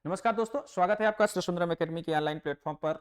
नमस्कार दोस्तों, स्वागत है आपका श्री सुंदरम एकेडमी के ऑनलाइन प्लेटफॉर्म पर।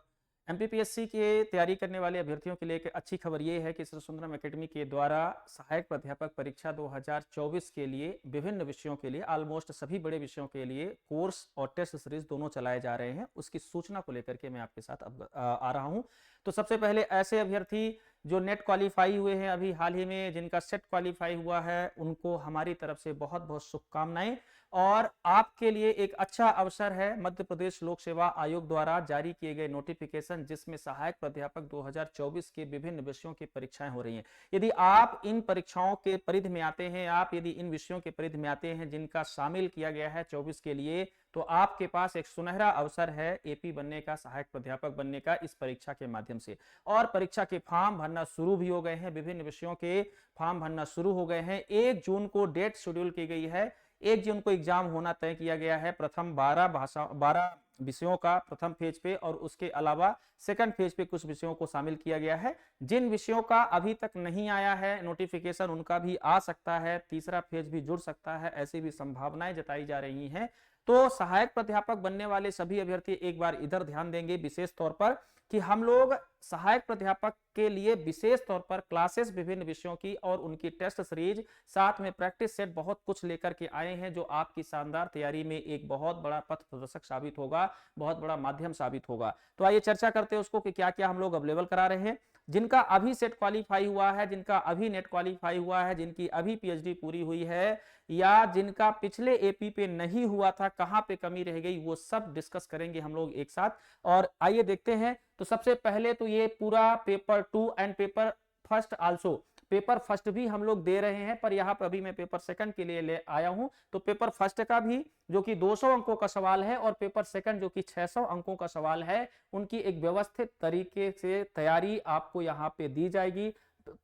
एमपीपीएससी के तैयारी करने वाले अभ्यर्थियों के लिए एक अच्छी खबर ये है कि श्री सुंदरम एकेडमी के द्वारा सहायक प्राध्यापक परीक्षा 2024 के लिए विभिन्न विषयों के लिए ऑलमोस्ट सभी बड़े विषयों के लिए कोर्स और टेस्ट सीरीज दोनों चलाए जा रहे हैं। उसकी सूचना को लेकर के मैं आपके साथ अब आ रहा हूं। तो सबसे पहले ऐसे अभ्यर्थी जो नेट क्वालिफाई हुए हैं अभी हाल ही में, जिनका सेट क्वालिफाई हुआ है, उनको हमारी तरफ से बहुत बहुत शुभकामनाएं। और आपके लिए एक अच्छा अवसर है, मध्य प्रदेश लोक सेवा आयोग द्वारा जारी किए गए नोटिफिकेशन जिसमें सहायक प्राध्यापक 2024 के विभिन्न विषयों की परीक्षाएं हो रही हैं। यदि आप इन परीक्षाओं के परिधि में आते हैं, आप यदि इन विषयों के परिधि में आते हैं जिनका शामिल किया गया है 24 के लिए, तो आपके पास एक सुनहरा अवसर है एपी बनने का, सहायक प्राध्यापक बनने का इस परीक्षा के माध्यम से। और परीक्षा के फॉर्म भरना शुरू भी हो गए हैं, विभिन्न विषयों के फॉर्म भरना शुरू हो गए हैं। 1 जून को डेट शेड्यूल की गई है, 1 जून को एग्जाम होना तय किया गया है। प्रथम 12 विषयों का प्रथम फेज पे और उसके अलावा सेकंड फेज पे कुछ विषयों को शामिल किया गया है। जिन विषयों का अभी तक नहीं आया है नोटिफिकेशन, उनका भी आ सकता है, तीसरा फेज भी जुड़ सकता है, ऐसी भी संभावनाएं जताई जा रही हैं। तो सहायक प्राध्यापक बनने वाले सभी अभ्यर्थी एक बार इधर ध्यान देंगे विशेष तौर पर कि हम लोग सहायक प्राध्यापक के लिए विशेष तौर पर क्लासेस विभिन्न विषयों की और उनकी टेस्ट सीरीज साथ में प्रैक्टिस सेट बहुत कुछ लेकर के आए हैं, जो आपकी शानदार तैयारी में एक बहुत बड़ा पथ प्रदर्शक साबित होगा, बहुत बड़ा माध्यम साबित होगा। तो आइए चर्चा करते हैं उसको कि क्या क्या हम लोग अवेलेबल करा रहे हैं। जिनका अभी सेट क्वालिफाई हुआ है, जिनका अभी नेट क्वालिफाई हुआ है, जिनकी अभी पीएचडी पूरी हुई है, या जिनका पिछले एपी पे नहीं हुआ था, कहां पे कमी रह गई, वो सब डिस्कस करेंगे हम लोग एक साथ। और आइए देखते हैं। तो सबसे पहले तो ये पूरा paper 2 and paper first also, paper first भी हम लोग दे रहे हैं, पर यहाँ पर अभी मैं पेपर सेकंड के लिए ले आया हूं। तो पेपर फर्स्ट का भी जो कि 200 अंकों का सवाल है और पेपर सेकंड जो कि 600 अंकों का सवाल है, उनकी एक व्यवस्थित तरीके से तैयारी आपको यहाँ पे दी जाएगी।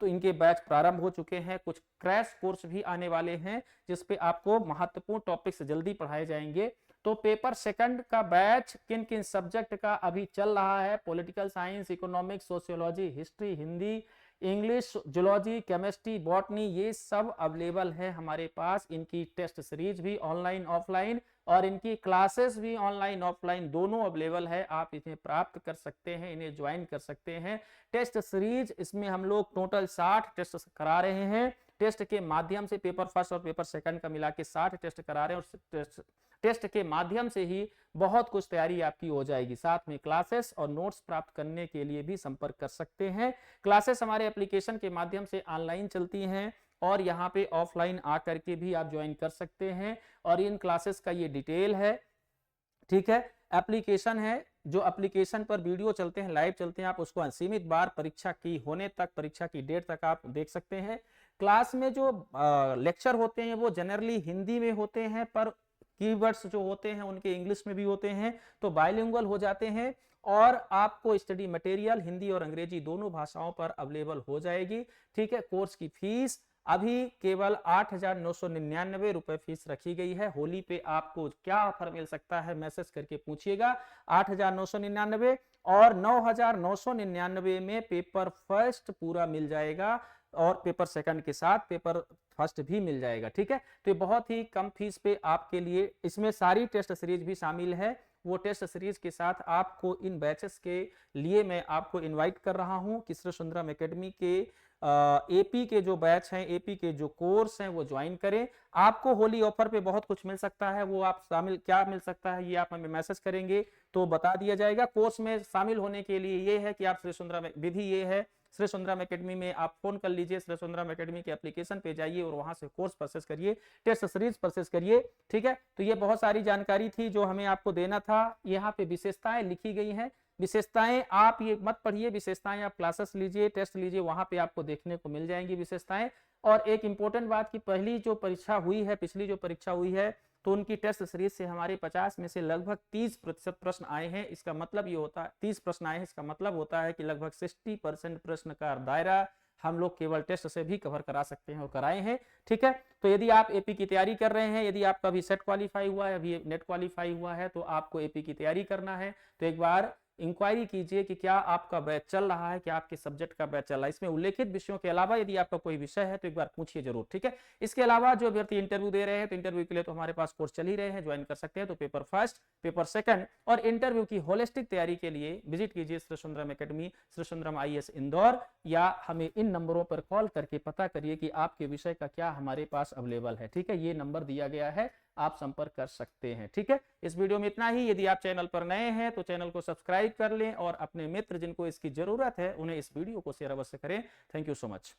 तो इनके बैच प्रारंभ हो चुके हैं, कुछ क्रैश कोर्स भी आने वाले हैं जिसपे आपको महत्वपूर्ण टॉपिक्स जल्दी पढ़ाए जाएंगे। तो पेपर सेकंड का बैच किन किन सब्जेक्ट का अभी चल रहा है, political science, economics, sociology, history, Hindi, English, zoology, chemistry, botany, ये सब अवेलेबल है हमारे पास। इनकी टेस्ट सीरीज भी ऑनलाइन ऑफलाइन और इनकी क्लासेस भी ऑनलाइन ऑफलाइन दोनों अवेलेबल है। आप इन्हें प्राप्त कर सकते हैं, इन्हें ज्वाइन कर सकते हैं। टेस्ट सीरीज इसमें हम लोग टोटल 60 टेस्ट करा रहे हैं। टेस्ट के माध्यम से पेपर फर्स्ट और पेपर सेकंड का मिला के 60 टेस्ट करा रहे हैं और टेस्ट के माध्यम से ही बहुत कुछ तैयारी आपकी हो जाएगी। साथ में क्लासेस और नोट्स प्राप्त करने के लिए भी संपर्क कर सकते हैं। क्लासेस हमारे एप्लीकेशन के माध्यम से ऑनलाइन चलती हैं और यहाँ पे ऑफलाइन आकर के भी आप ज्वाइन कर सकते हैं। और इन क्लासेस का ये डिटेल है, ठीक है। एप्लीकेशन है, जो एप्लीकेशन पर वीडियो चलते हैं, लाइव चलते हैं, आप उसको असीमित बार परीक्षा की होने तक, परीक्षा की डेट तक आप देख सकते हैं। क्लास में जो लेक्चर होते हैं वो जनरली हिंदी में होते हैं, पर कीवर्ड्स जो होते हैं उनके इंग्लिश में भी होते हैं, तो बाइलिंगुअल हो जाते हैं। और आपको स्टडी मटेरियल हिंदी और अंग्रेजी दोनों भाषाओं पर अवेलेबल हो जाएगी, ठीक है। कोर्स की फीस अभी केवल 8,999 रुपए फीस रखी गई है। होली पे आपको क्या ऑफर मिल सकता है, मैसेज करके पूछिएगा। 8,999 और 9,999 में पेपर फर्स्ट पूरा मिल जाएगा और पेपर सेकंड के साथ पेपर फर्स्ट भी मिल जाएगा, ठीक है। तो ये बहुत ही कम फीस पे आपके लिए, इसमें सारी टेस्ट सीरीज भी शामिल है। वो टेस्ट सीरीज के साथ आपको इन बैचेस के लिए मैं आपको इनवाइट कर रहा हूं कि श्री सुंदरम एकेडमी के एपी के जो बैच हैं, एपी के जो कोर्स हैं, वो ज्वाइन करें। आपको होली ऑफर पे बहुत कुछ मिल सकता है, वो आप शामिल क्या मिल सकता है ये आप हमें मैसेज करेंगे तो बता दिया जाएगा। कोर्स में शामिल होने के लिए ये है कि आप श्री सुंदरम, विधि ये है, श्री सुंदरम एकेडमी में आप फोन कर लीजिए, श्री सुंदरम एकेडमी के एप्लीकेशन पे जाइए और वहां से कोर्स परचेस करिए, टेस्ट सीरीज परचेस करिए, ठीक है। तो ये बहुत सारी जानकारी थी जो हमें आपको देना था। यहाँ पे विशेषताएं लिखी गई हैं, विशेषताएं आप ये मत पढ़िए, विशेषताएं आप क्लासेस लीजिए, टेस्ट लीजिए, वहां पे आपको देखने को मिल जाएंगी विशेषताएं। और एक इंपॉर्टेंट बात कि पहली जो परीक्षा हुई है, पिछली जो परीक्षा हुई है, तो उनकी टेस्ट सीरीज से हमारे 50 में से लगभग 30% प्रश्न आए हैं। इसका मतलब ये होता है 30 प्रश्न आए हैं, इसका मतलब होता है कि लगभग 60% प्रश्न का दायरा हम लोग केवल टेस्ट से भी कवर करा सकते हैं और कराए हैं, ठीक है। तो यदि आप एपी की तैयारी कर रहे हैं, यदि आपका भी सेट क्वालिफाई हुआ है, अभी नेट क्वालिफाई हुआ है, तो आपको एपी की तैयारी करना है, तो एक बार इंक्वायरी कीजिए कि क्या आपका बैच चल रहा है, क्या आपके सब्जेक्ट का बैच चल रहा है। इसमें उल्लेखित विषयों के अलावा यदि आपका कोई विषय है तो एक बार पूछिए जरूर, ठीक है। इसके अलावा जो अभ्यर्थी इंटरव्यू दे रहे हैं तो इंटरव्यू के लिए तो हमारे पास कोर्स चल ही रहे हैं, ज्वाइन कर सकते हैं। तो पेपर फर्स्ट, पेपर सेकंड और इंटरव्यू की होलिस्टिक तैयारी के लिए विजिट कीजिए श्री सुंदरम एकेडमी, श्री सुंदरम IAS इंदौर, या हमें इन नंबरों पर कॉल करके पता करिए कि आपके विषय का क्या हमारे पास अवेलेबल है, ठीक है। ये नंबर दिया गया है, आप संपर्क कर सकते हैं, ठीक है। इस वीडियो में इतना ही। यदि आप चैनल पर नए हैं तो चैनल को सब्सक्राइब कर लें और अपने मित्र जिनको इसकी जरूरत है उन्हें इस वीडियो को शेयर अवश्य करें। Thank you so much.